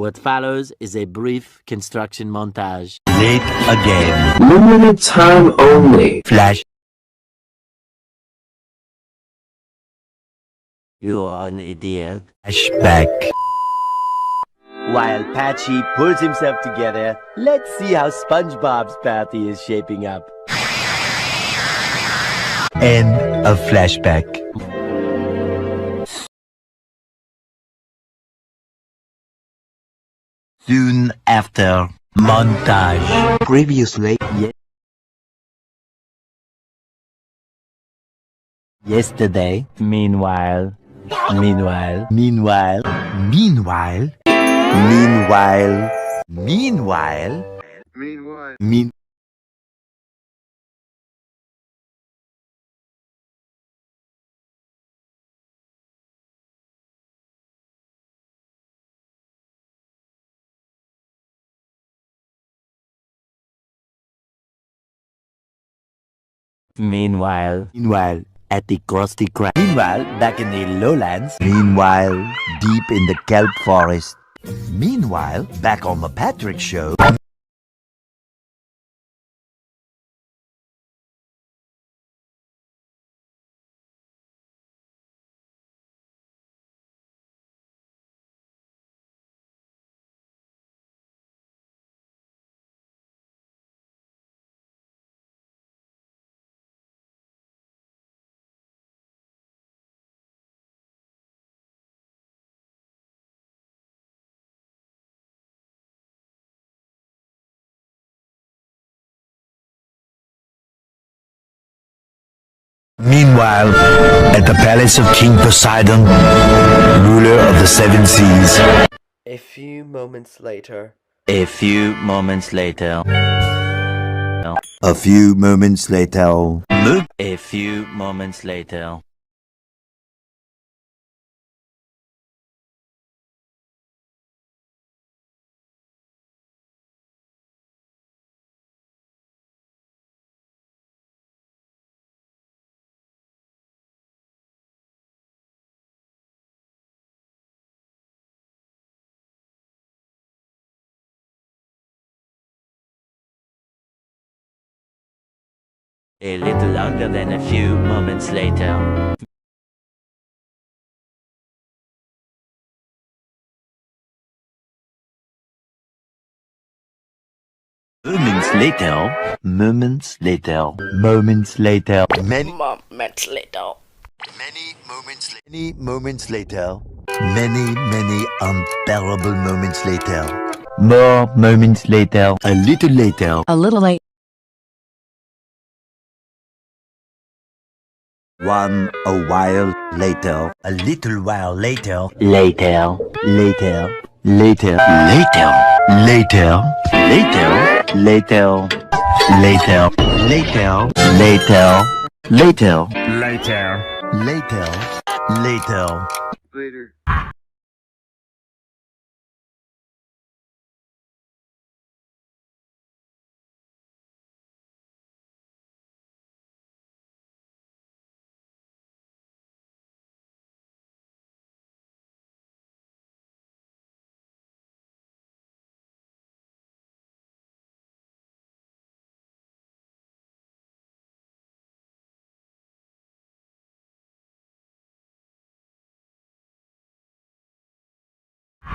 What follows is a brief construction montage. Late again. Limited time only. Flash. You are an idiot. Flashback. While Patchy pulls himself together, let's see how SpongeBob's party is shaping up. End of flashback. Soon after, montage. Previously, Yesterday, meanwhile, meanwhile, meanwhile, meanwhile, meanwhile, at the Krusty Krab. meanwhile, back in the lowlands, Meanwhile, deep in the kelp forest. Meanwhile, back on the Patrick Show. Meanwhile, at the palace of King Poseidon, ruler of the seven seas. A few moments later. a few moments later, A few moments later. a few moments later, a little longer than a few moments later. Moments later. Moments later. Moments later. Many Moments later. moments later. Many unbearable moments later. More moments later. A little later. A little late. A while later. A little while later. Later, Later. Later. Later. Later. Later. Later. Later. Later. Later. Later. Later. Later. Later.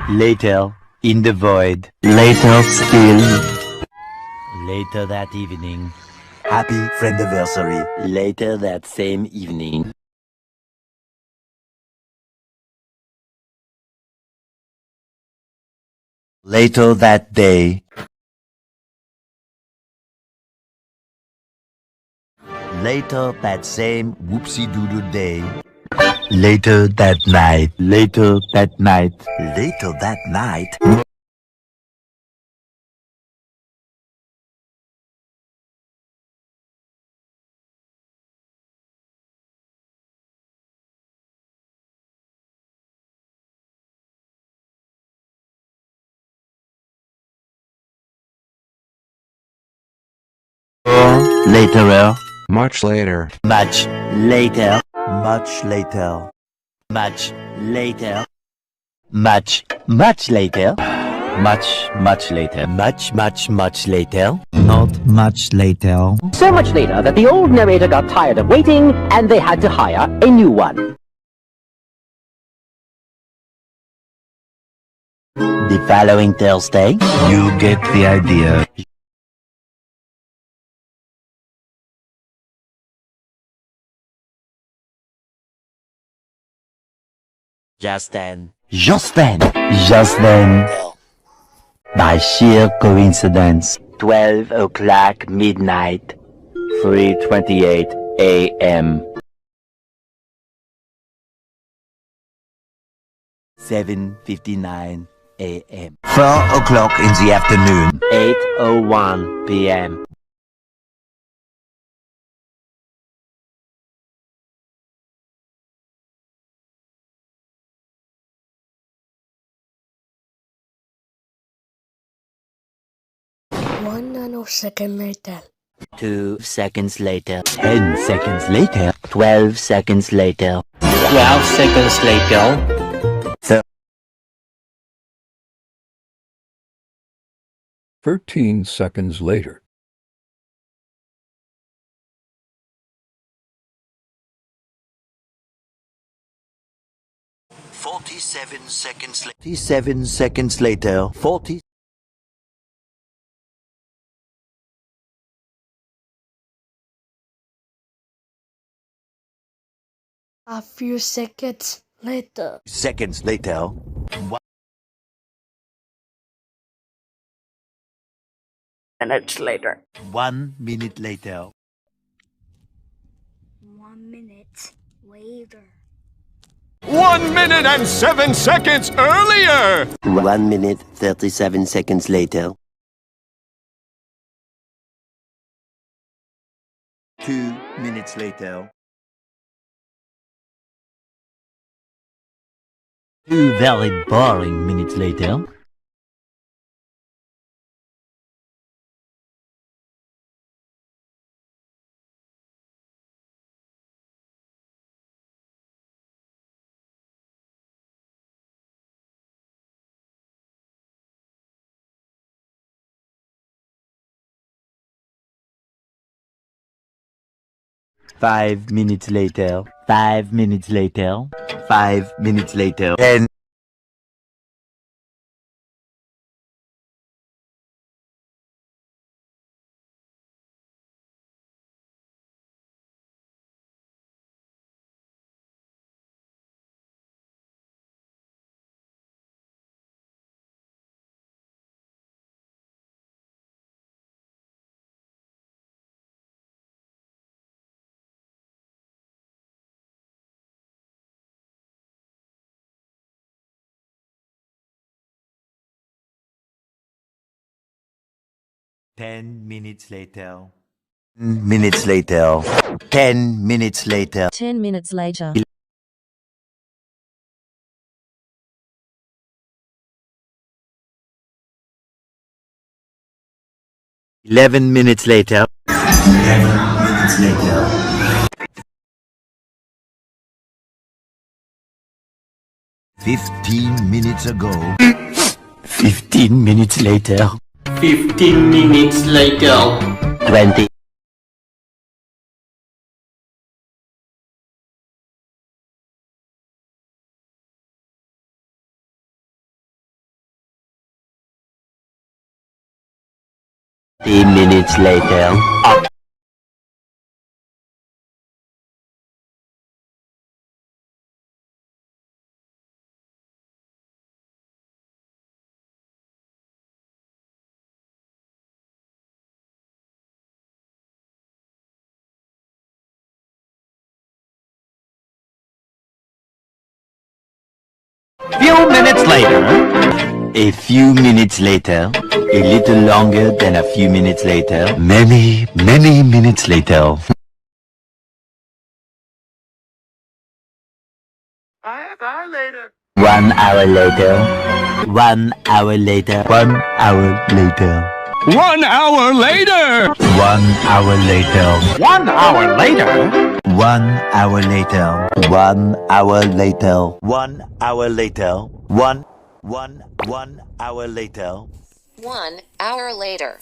Later. In the void. later still, Later that evening. Happy friendiversary. later that same evening. Later that day. Later that same whoopsie-doodle day. Later that night. Later that night. Later that night. Later. Much later. Much later. Much later. Much later. Much later. Much later. Much later. Not much later. So much later that the old narrator got tired of waiting and they had to hire a new one. The following Thursday. You get the idea. Just then. By sheer coincidence. 12 o'clock midnight. 3:28 a.m. 7:59 a.m. 4 o'clock in the afternoon. 8:01 p.m. One nanosecond later. 2 seconds later. 10 seconds later. 12 seconds later. 12 seconds later. 13 seconds later. 47 seconds later. 47 seconds later. 40. A few seconds later. Seconds later. Minutes later. 1 minute later. 1 minute later. 1 minute and 7 seconds earlier! 1 minute 37 seconds later. 2 minutes later. 2 very boring minutes later. 5 minutes later. 5 minutes later. 5 minutes later. 10. 10 minutes later. 10 minutes later. 10 minutes later. 10 minutes later. 11 minutes later. 11 minutes later. 15 minutes ago. 15 minutes later. 15 minutes later. 20. 10 minutes later. Few minutes later. A few minutes later. A little longer than a few minutes later. Many minutes later. Bye later. 1 hour later. 1 hour later. 1 hour later. 1 hour later! 1 hour later. 1 hour later. 1 hour later. 1 hour later. 1 hour later. 1 One hour later. 1 hour later.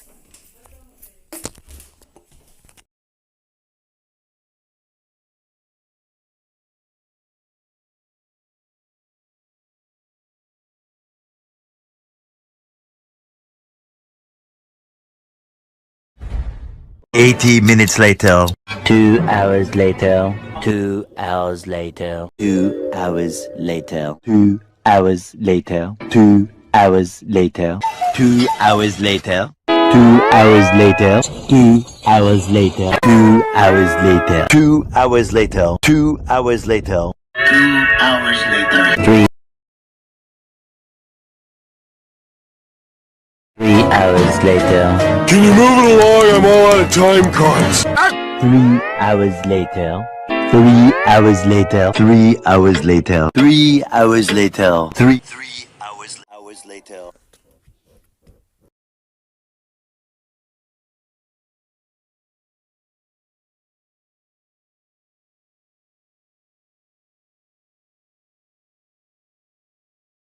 Eighty minutes later. 2 hours later. 2 hours later. 2 hours later. 2 hours later. 2 hours later. 2 hours later. 2 hours later. 2 hours later. 2 hours later. 2 hours later. 2 hours later. 2 hours later. 3 hours later. Can you move it along? I'm all out of time cards. 3 hours later. 3 hours later. 3 hours later. 3 hours later. 3 hours later.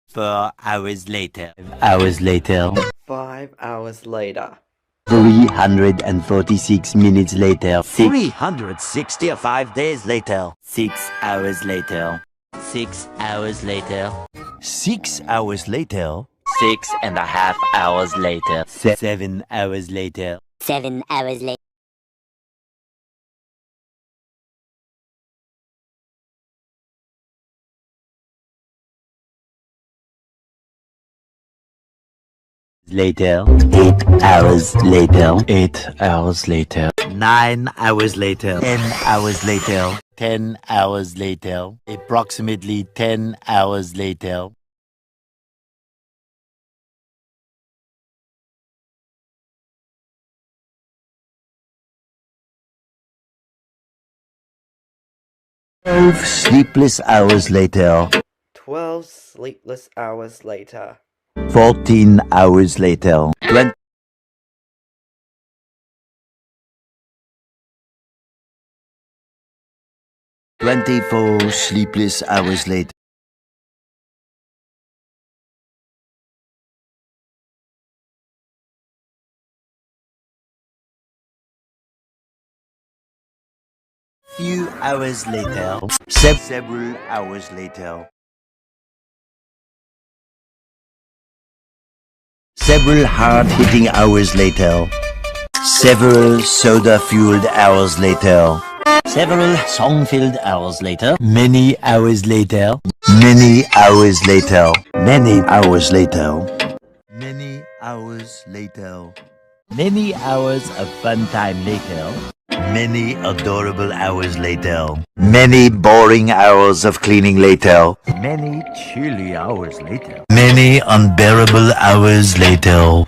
Four hours later. Hours later. 5 hours later. 346 minutes later. 365 days later. 6 hours later. 6 hours later. 6 hours later. 6.5 hours later. 7 hours later. 7 hours later. Later. 8 hours later. 8 hours later. 9 hours later. 10 hours later. 10 hours later. Approximately 10 hours later. Sleepless hours later. 12 sleepless hours later. 14 hours later. 24 sleepless hours later. 'Few hours later. Several hours later. Several hard-hitting hours later. Several soda-fueled hours later. Several song-filled hours later. Many hours later. Many hours later. Many hours later. Many hours later. Many hours of fun time later. Many adorable hours later. Many boring hours of cleaning later. Many chilly hours later. Many unbearable hours later.